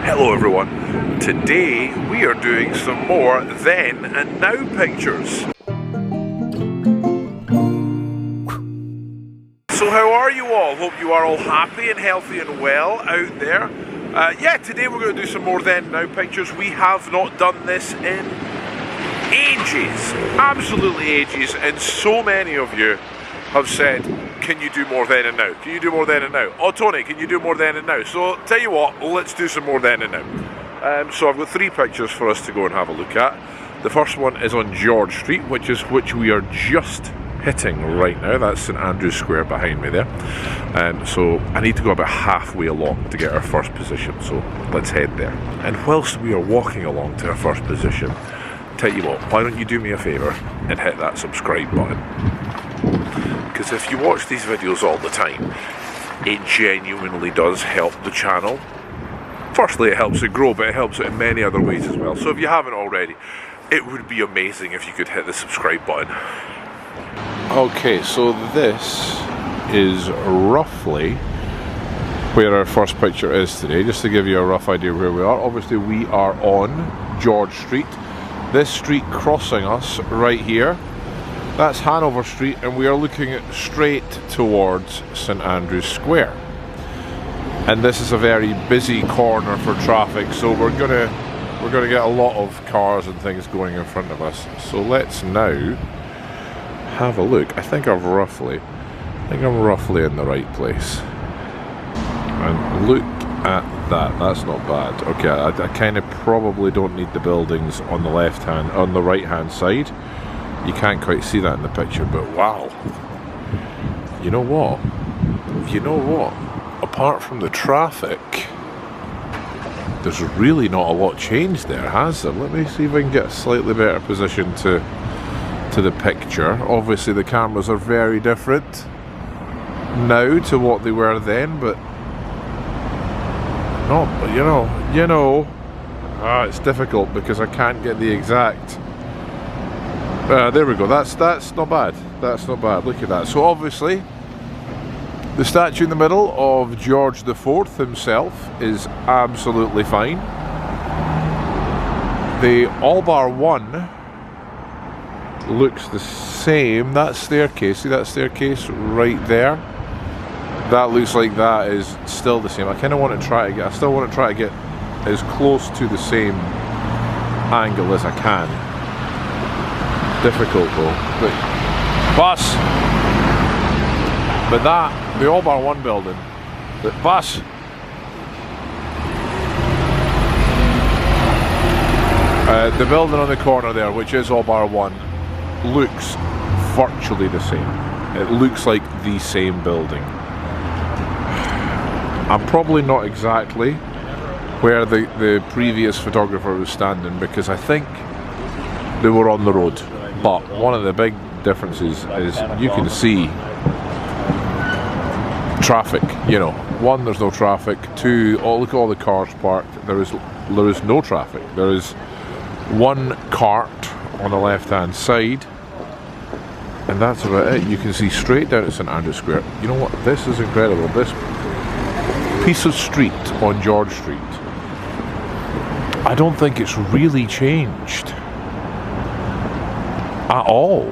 Hello everyone, today we are doing some more then and now pictures. So how are you all? Hope you are all happy and healthy and well out there. Yeah, today we're going to do some more then and now pictures. We have not done this in ages, absolutely ages, and so many of you have said, can you do more then and now? Can you do more then and now? Oh Tony, can you do more then and now? So tell you what, let's do some more then and now. So I've got 3 pictures for us to go and have a look at. The first one is on George Street, which we are just hitting right now. That's St Andrew's Square behind me there. So I need to go about halfway along to get our first position, so let's head there. And whilst we are walking along to our first position, tell you what, why don't you do me a favour and hit that subscribe button? Because if you watch these videos all the time, it genuinely does help the channel. Firstly, it helps it grow, but it helps it in many other ways as well. So if you haven't already, it would be amazing if you could hit the subscribe button. Okay, so this is roughly where our first picture is today, just to give you a rough idea where we are. Obviously we are on George Street. This street crossing us right here, that's Hanover Street, and we are looking straight towards St Andrew's Square. And this is a very busy corner for traffic, so we're gonna get a lot of cars and things going in front of us. So let's now have a look. I think I'm roughly in the right place. And look at that. That's not bad. Okay, I kind of probably don't need the buildings on the right hand side. You can't quite see that in the picture, but wow. You know what? Apart from the traffic, there's really not a lot changed there, has there? Let me see if I can get a slightly better position to the picture. Obviously the cameras are very different now to what they were then, but it's difficult because I can't get the exact. There we go. That's not bad. That's not bad. Look at that. So obviously, the statue in the middle of George IV himself is absolutely fine. The all bar one looks the same. That staircase, see that staircase right there? That looks like that is still the same. I still want to try to get as close to the same angle as I can. Difficult though. But the all bar one building, the building on the corner there, which is all bar one, looks virtually the same. It looks like the same building. I'm probably not exactly where the previous photographer was standing because I think they were on the road. But one of the big differences is you can see traffic. One, there's no traffic. 2, look at all the cars parked. There is no traffic. There is one cart on the left-hand side, and that's about it. You can see straight down at St Andrew's Square. You know what? This is incredible. This piece of street on George Street, I don't think it's really changed at all.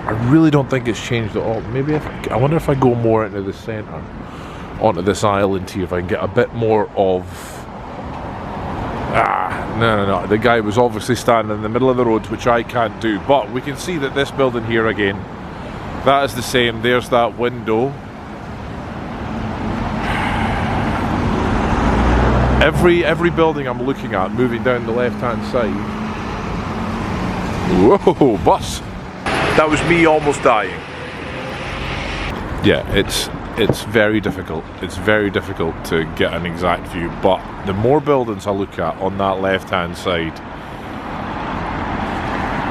I really don't think it's changed at all. Maybe I wonder if I go more into the centre, onto this island here, if I can get a bit more of. No. The guy was obviously standing in the middle of the road, which I can't do. But we can see that this building here again, that is the same. There's that window. Every building I'm looking at, moving down the left-hand side. Whoa, bus! That was me almost dying. Yeah, it's very difficult. It's very difficult to get an exact view, but the more buildings I look at on that left-hand side,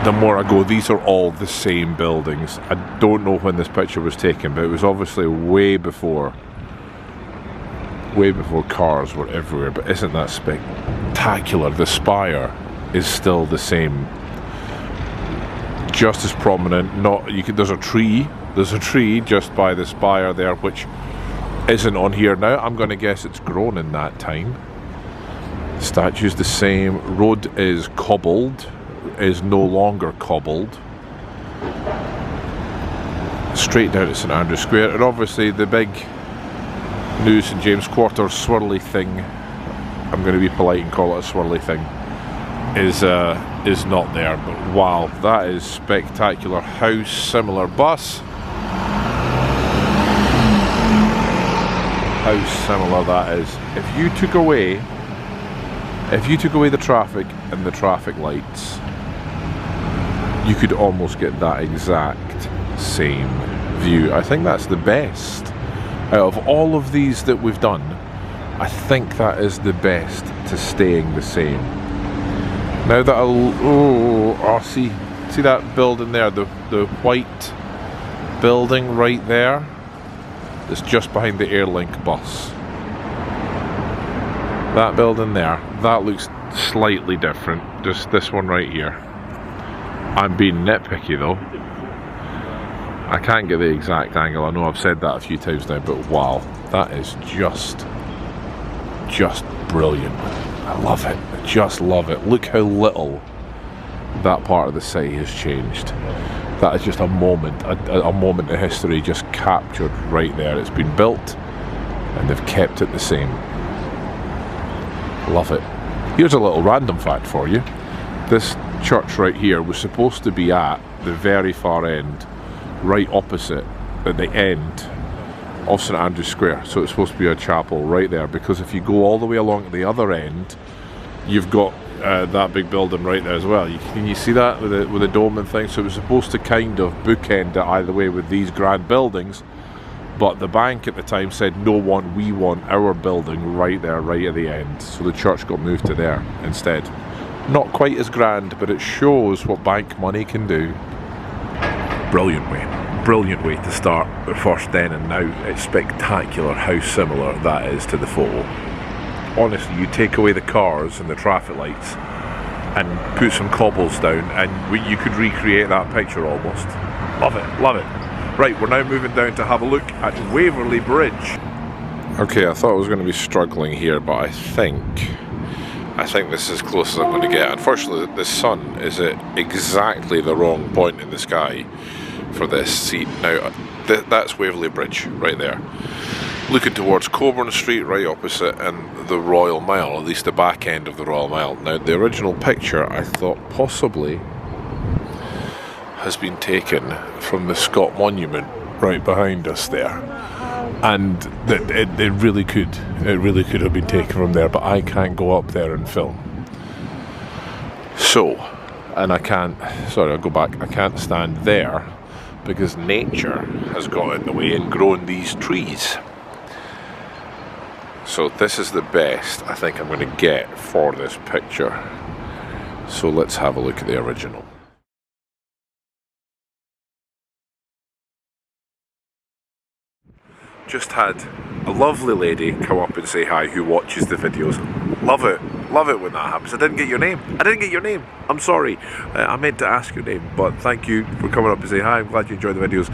the more I go, these are all the same buildings. I don't know when this picture was taken, but it was obviously way before cars were everywhere. But isn't that spectacular? The spire is still the same, just as prominent. There's a tree just by the spire there, which isn't on here now. I'm going to guess it's grown in that time. Statue's the same. Road is cobbled, is no longer cobbled. Straight down to St Andrew Square, and obviously the big new St James Quarter swirly thing, I'm going to be polite and call it a swirly thing, is not there. But wow, that is spectacular. How similar bus. How similar that is. If you took away the traffic and the traffic lights, you could almost get that exact same view. I think that's the best out of all of these that we've done. I think that is the best to staying the same. Now that see that building there, the white building right there, it's just behind the Airlink bus. That building there, that looks slightly different. Just this one right here. I'm being nitpicky though. I can't get the exact angle. I know I've said that a few times now, but wow, that is just brilliant. I love it. I just love it. Look how little that part of the city has changed. That is just a moment in history just captured right there. It's been built and they've kept it the same. Love it. Here's a little random fact for you. This church right here was supposed to be at the very far end, right opposite at the end of St Andrew Square. So it's supposed to be a chapel right there, because if you go all the way along to the other end, you've got that big building right there as well. Can you see that with the dome and things? So it was supposed to kind of bookend it either way with these grand buildings, but the bank at the time said, no one, we want our building right there, right at the end. So the church got moved to there instead. Not quite as grand, but it shows what bank money can do. Brilliant way to start the first then and now. It's spectacular how similar that is to the photo. Honestly, you take away the cars and the traffic lights and put some cobbles down and you could recreate that picture almost. Love it, love it. Right, we're now moving down to have a look at Waverly Bridge. Okay, I thought I was going to be struggling here, but I think this is as close as I'm going to get. Unfortunately, the sun is at exactly the wrong point in the sky for this seat. Now, that's Waverly Bridge right there. Looking towards Coburn Street right opposite, and the Royal Mile, at least the back end of the Royal Mile. Now, the original picture I thought possibly has been taken from the Scott Monument right behind us there, and it really could have been taken from there, but I can't go up there and film. So, and I can't stand there because nature has got in the way and grown these trees. So this is the best I think I'm going to get for this picture. So let's have a look at the original. Just had a lovely lady come up and say hi who watches the videos. Love it when that happens. I didn't get your name. I'm sorry. I meant to ask your name, but thank you for coming up and say hi. I'm glad you enjoy the videos.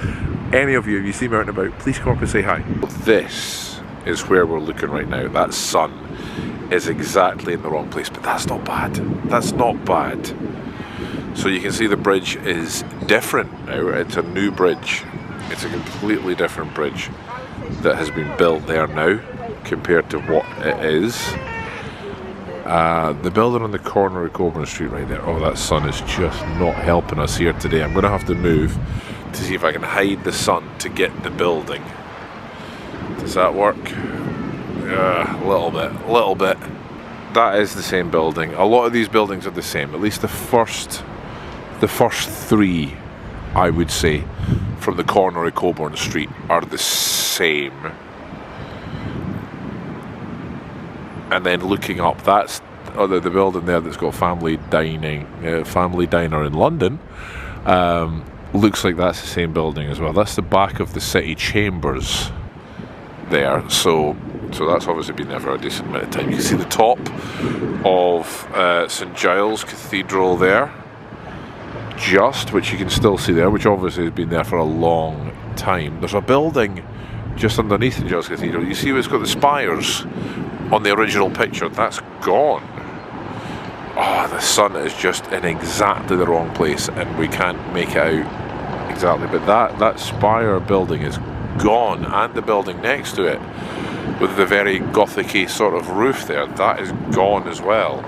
Any of you, if you see me out and about, please come up and say hi. This is where we're looking right now. That sun is exactly in the wrong place, but that's not bad. That's not bad. So you can see the bridge is different now. It's a new bridge. It's a completely different bridge that has been built there now compared to what it is. The building on the corner of Coburn Street right there. Oh, that sun is just not helping us here today. I'm going to have to move to see if I can hide the sun to get the building. Does that work? A little bit. That is the same building. A lot of these buildings are the same. At least the first three, I would say, from the corner of Coburn Street are the same. And then looking up, that's the building there that's got family diner in London. Looks like that's the same building as well. That's the back of the city chambers there. So that's obviously been there for a decent amount of time. You can see the top of St Giles Cathedral there, which you can still see there, which obviously has been there for a long time. There's a building just underneath St Giles Cathedral. You see, it's got the spires on the original picture. That's gone. Oh, the sun is just in exactly the wrong place, and we can't make it out exactly. But that spire building is gone, and the building next to it, with the very Gothic-y sort of roof there, that is gone as well.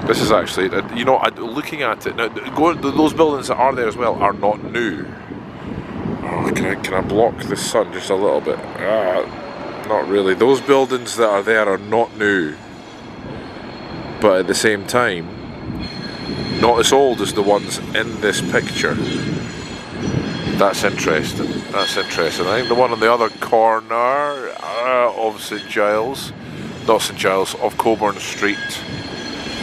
This is actually, you know, looking at it now, those buildings that are there as well are not new. Oh, can I block the sun just a little bit? Not really. Those buildings that are there are not new, but at the same time, not as old as the ones in this picture. That's interesting. That's interesting. I think the one on the other corner of St Giles, not St Giles, of Coburn Street,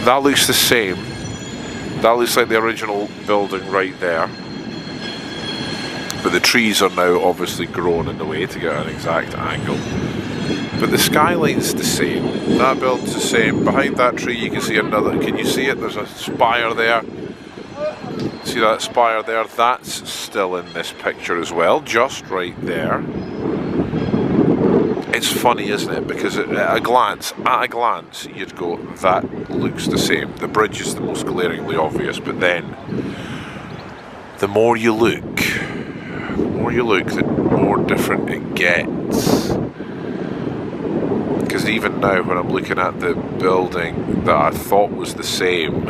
that looks the same. That looks like the original building right there. But the trees are now obviously grown in the way to get an exact angle. But the skyline's the same. That building's the same. Behind that tree you can see another. Can you see it? There's a spire there. See that spire there? That's still in this picture as well, just right there. It's funny, isn't it? Because at a glance, you'd go, that looks the same. The bridge is the most glaringly obvious, but then the more you look, the more different it gets. Because even now, when I'm looking at the building that I thought was the same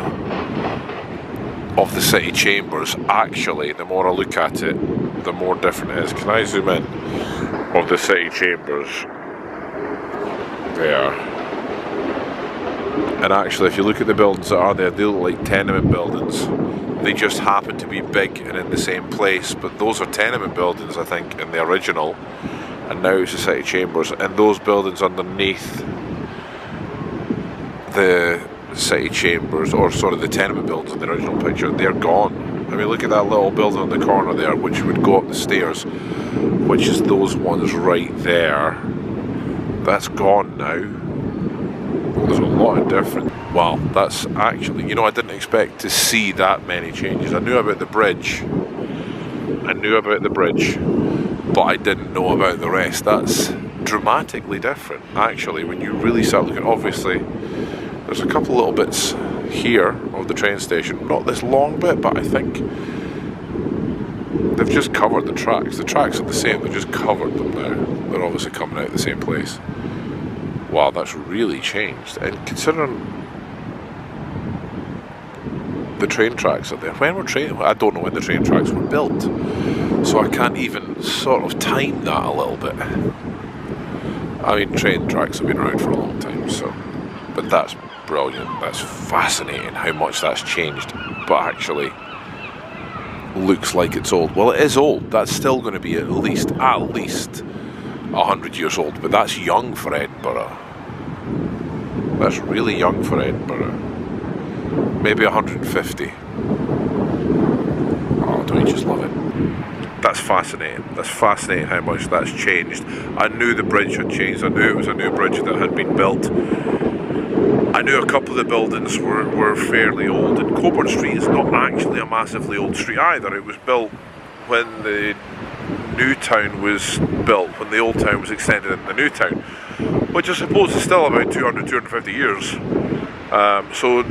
of the city chambers, actually, the more I look at it, the more different it is. Can I zoom in? Of the city chambers. There. And actually, if you look at the buildings that are there, they look like tenement buildings. They just happen to be big and in the same place, but those are tenement buildings, I think, in the original, and now it's the city chambers. And those buildings underneath the city chambers, or sort of the tenement buildings in the original picture, they're gone. I mean, look at that little building on the corner there, which would go up the stairs, which is those ones right there. That's gone now. There's a lot of different. Wow, that's actually, you know, I didn't expect to see that many changes. I knew about the bridge. But I didn't know about the rest. That's dramatically different, actually, when you really start looking. Obviously, there's a couple little bits here of the train station. Not this long bit, but I think they've just covered the tracks. The tracks are the same, they've just covered them now. They're obviously coming out the same place. Wow, that's really changed. And considering the train tracks are there. I don't know when the train tracks were built, so I can't even sort of time that a little bit. I mean, train tracks have been around for a long time, so, but that's brilliant. That's fascinating how much that's changed, but actually looks like it's old. Well, it is old. That's still going to be at least 100 years old, but that's young for Edinburgh. That's really young for Edinburgh. Maybe 150. Oh, don't you just love it? That's fascinating. That's fascinating how much that's changed. I knew the bridge had changed. I knew it was a new bridge that had been built. I knew a couple of the buildings were fairly old, and Coburn Street is not actually a massively old street either. It was built when the new town was built, when the old town was extended into the new town, which I suppose is still about 200-250 years. So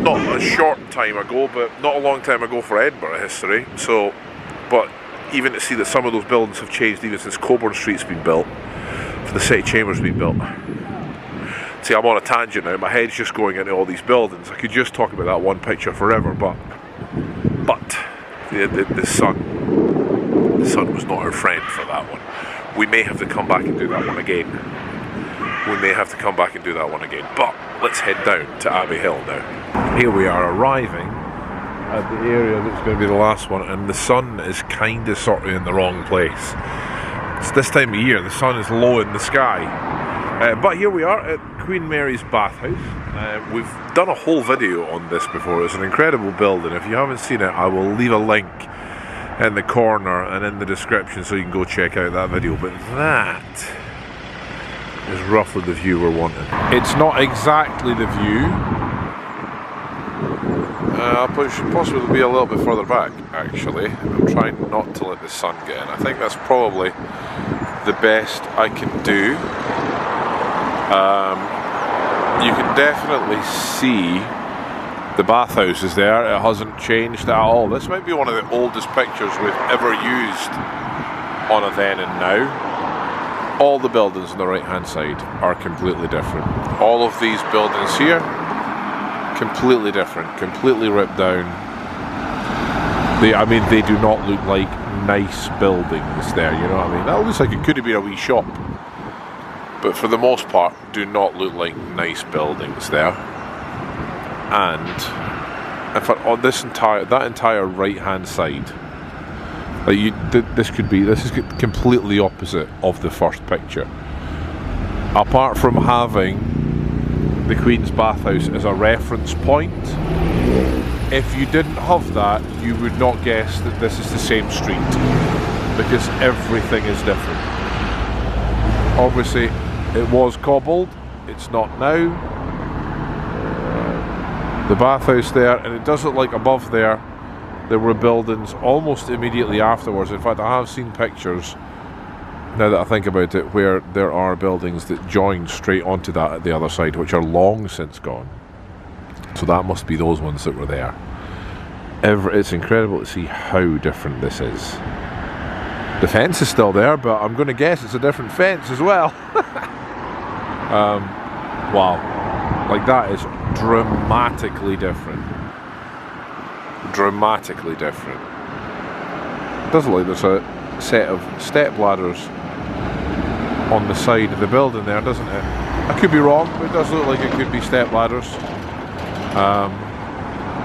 not a short time ago, but not a long time ago for Edinburgh history. So, but even to see that some of those buildings have changed even since Coburn Street's been built, for the city chambers been built. See, I'm on a tangent now. My head's just going into all these buildings. I could just talk about that one picture forever, but the sun was not our friend for that one. We may have to come back and do that one again. But let's head down to Abbeyhill now. Here we are arriving at the area that's going to be the last one, and the sun is kind of sort of in the wrong place. It's this time of year, the sun is low in the sky. But here we are at Queen Mary's Bathhouse. We've done a whole video on this before. It's an incredible building. If you haven't seen it, I will leave a link in the corner and in the description so you can go check out that video. But that is roughly the view we're wanting. It's not exactly the view should possibly be a little bit further back, actually. I'm trying not to let the sun get in. I think that's probably the best I can do. You can definitely see the bathhouse is there. It hasn't changed at all. This might be one of the oldest pictures we've ever used on a Then and Now. All the buildings on the right hand side are completely different. All of these buildings here, completely different, completely ripped down. They do not look like nice buildings there, you know what I mean? That looks like it could have been a wee shop, but for the most part do not look like nice buildings there. And in fact, on that entire right hand side, this is completely opposite of the first picture. Apart from having the Queen's Bathhouse as a reference point, if you didn't have that, you would not guess that this is the same street, because everything is different. Obviously, it was cobbled, it's not now. The bathhouse there, and it does look like above there were buildings almost immediately afterwards. In fact, I have seen pictures, now that I think about it, where there are buildings that join straight onto that at the other side, which are long since gone. So that must be those ones that were there. It's incredible to see how different this is. The fence is still there, but I'm going to guess it's a different fence as well. Wow. Like, that is dramatically different. Dramatically different. It does look like there's a set of step ladders on the side of the building there, doesn't it? I could be wrong, but it does look like it could be step ladders.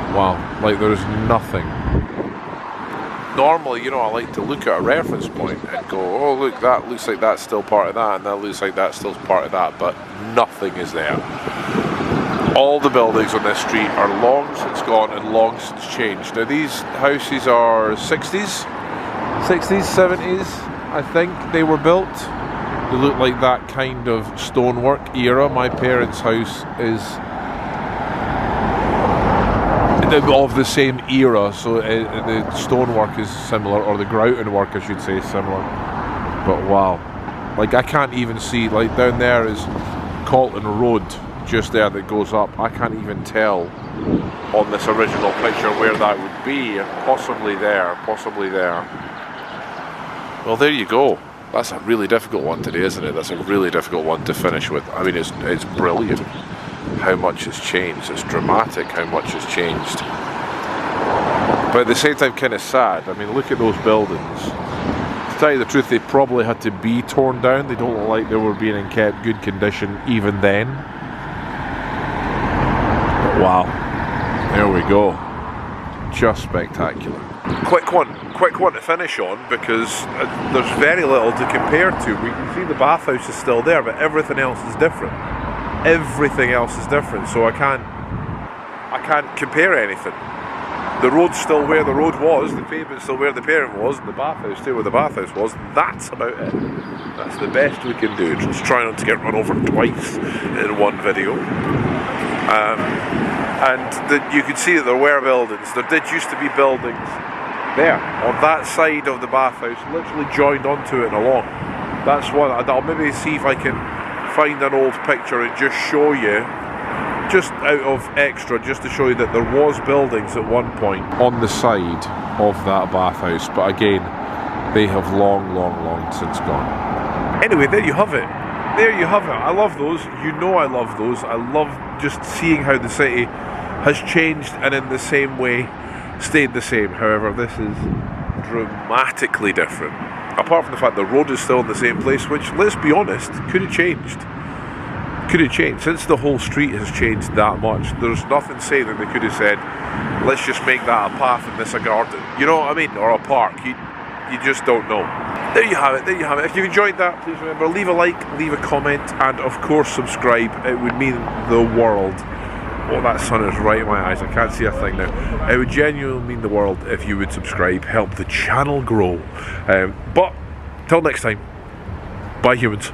Wow, like there's nothing. Normally, you know, I like to look at a reference point and go, oh look, that looks like that's still part of that, and that looks like that's still part of that, but nothing is there. All the buildings on this street are long since gone and long since changed. Now these houses are 60s, 70s, I think they were built. They look like that kind of stonework era. My parents' house is of the same era, so the stonework is similar, or the grouting work I should say is similar. But wow, like I can't even see, like down there is Colton Road just there that goes up. I can't even tell on this original picture where that would be, and possibly there. Well, there you go. That's a really difficult one today, isn't it? That's a really difficult one to finish with. I mean, it's brilliant how much has changed. It's dramatic how much has changed. But at the same time, kind of sad. I mean, look at those buildings. To tell you the truth, they probably had to be torn down. They don't look like they were being in kept good condition even then. But wow, there we go. Just spectacular. Quick one to finish on, because there's very little to compare to. We can see the bathhouse is still there, but everything else is different. Everything else is different, so I can't compare anything. The road's still where the road was, the pavement's still where the pavement was, and the bathhouse still where the bathhouse was. That's about it. That's the best we can do. Just try not to get run over twice in one video. And you can see that there were buildings. There did used to be buildings there on that side of the bathhouse, literally joined onto it and along. That's one. I'll maybe see if I can find an old picture and just show you, just out of extra, just to show you that there was buildings at one point on the side of that bathhouse, but again, they have long since gone. Anyway, there you have it. There you have it. I love those. You know I love those. I love just seeing how the city has changed and in the same way stayed the same. However, this is dramatically different. Apart from the fact the road is still in the same place, which, let's be honest, could have changed. Could have changed. Since the whole street has changed that much, there's nothing saying that they could have said, let's just make that a path and this a garden. You know what I mean? Or a park. You just don't know. There you have it, there you have it. If you enjoyed that, please remember, leave a like, leave a comment, and of course subscribe. It would mean the world. Oh, that sun is right in my eyes, I can't see a thing now. It would genuinely mean the world if you would subscribe, help the channel grow. But, till next time, bye humans.